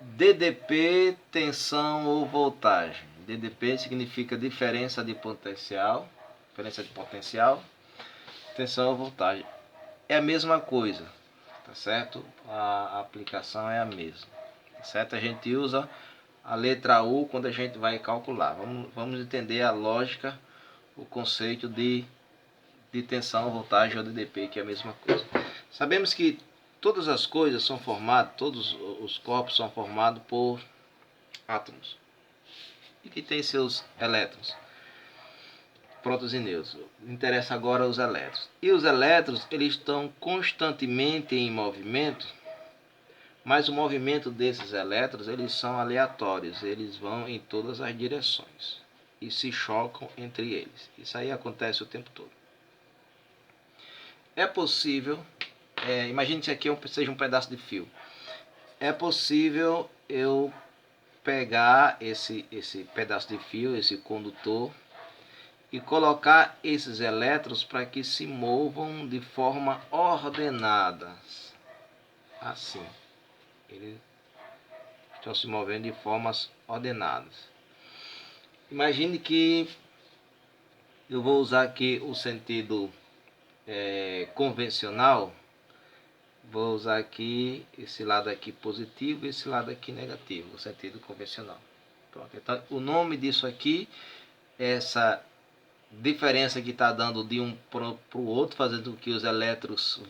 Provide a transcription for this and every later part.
DDP, tensão ou voltagem. DDP significa diferença de potencial, tensão ou voltagem. É a mesma coisa, tá certo? A aplicação é a mesma, tá certo? A gente usa a letra U quando a gente vai calcular. Vamos entender a lógica, o conceito de tensão, voltagem ou DDP, que é a mesma coisa. Sabemos que todas as coisas são formadas, todos os corpos são formados por átomos e que tem seus elétrons, prótons e nêutrons. Interessa agora os elétrons. E os elétrons, eles estão constantemente em movimento, mas o movimento desses elétrons, eles são aleatórios, eles vão em todas as direções e se chocam entre eles. Isso aí acontece o tempo todo. É possível, imagine que aqui seja um pedaço de fio. É possível eu pegar esse pedaço de fio, esse condutor, e colocar esses elétrons para que se movam de forma ordenada. Assim. Eles estão se movendo de formas ordenadas. Imagine que eu vou usar aqui o sentido convencional. Vou usar aqui esse lado aqui positivo e esse lado aqui negativo, o sentido convencional. Pronto. Então, o nome disso aqui é essa diferença que está dando de um para o outro, fazendo com que os elétrons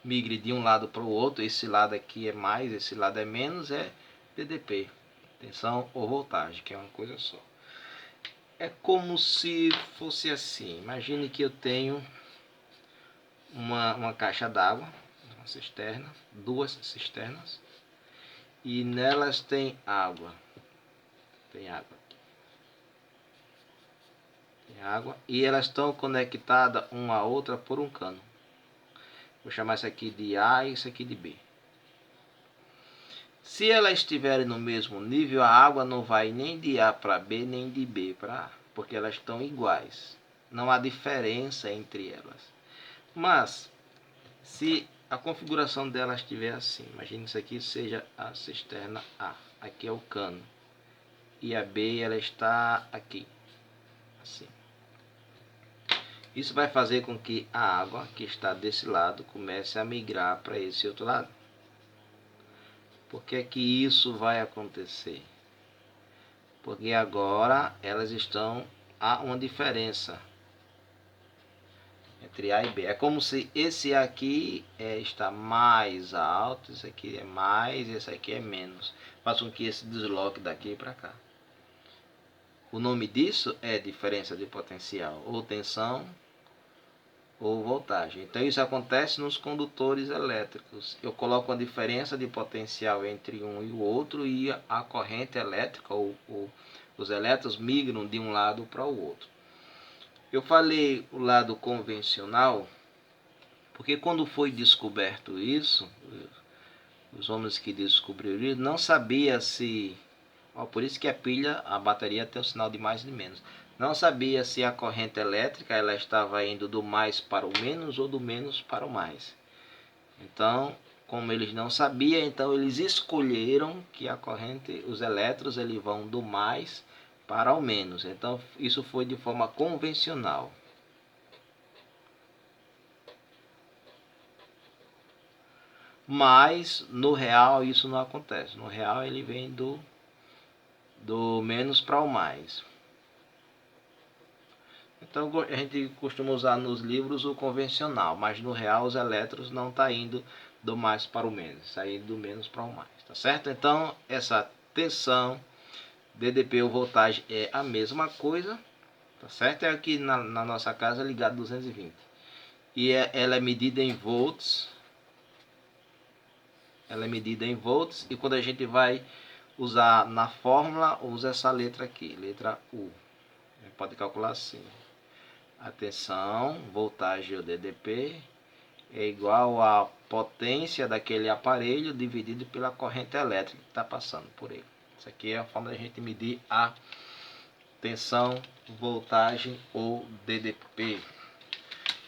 migrem de um lado para o outro. Esse lado aqui é mais, esse lado é menos, é DDP, tensão ou voltagem, que é uma coisa só. É como se fosse assim. Imagine que eu tenho uma caixa d'água, uma cisterna, duas cisternas, e nelas tem água. Tem água e elas estão conectadas uma a outra por um cano. Vou chamar isso aqui de A e isso aqui de B. Se elas estiverem no mesmo nível, a água não vai nem de A para B, nem de B para A, porque elas estão iguais. Não há diferença entre elas. Mas, se a configuração delas estiver assim, imagine que isso aqui seja a cisterna A, aqui é o cano, e a B ela está aqui, assim. Isso vai fazer com que a água que está desse lado comece a migrar para esse outro lado. Por que é que isso vai acontecer? Porque agora elas há uma diferença entre A e B. É como se esse aqui está mais alto, esse aqui é mais, esse aqui é menos. Faz com que esse desloque daqui para cá. O nome disso é diferença de potencial, ou tensão, ou voltagem. Então isso acontece nos condutores elétricos. Eu coloco uma diferença de potencial entre um e o outro e a corrente elétrica, os elétrons migram de um lado para o outro. Eu falei o lado convencional, porque quando foi descoberto isso, os homens que descobriram isso não sabia se... por isso que a bateria tem o sinal de mais e de menos. Não sabia se a corrente elétrica ela estava indo do mais para o menos ou do menos para o mais. Então, como eles não sabiam, então eles escolheram que a corrente, os elétrons, eles vão do mais para o menos. Então, isso foi de forma convencional. Mas, no real, isso não acontece. No real, ele vem do menos para o mais. Então a gente costuma usar nos livros o convencional, mas no real os elétrons não estão indo do mais para o menos, está indo do menos para o mais, tá certo? Então essa tensão, DDP ou voltagem é a mesma coisa, tá certo? É aqui na nossa casa ligado 220 e ela é medida em volts. Ela é medida em volts e quando a gente vai usar na fórmula, usa essa letra aqui, letra U. Pode calcular assim. A tensão, voltagem ou DDP, é igual à potência daquele aparelho dividido pela corrente elétrica que está passando por ele. Isso aqui é a forma da gente medir a tensão, voltagem ou DDP.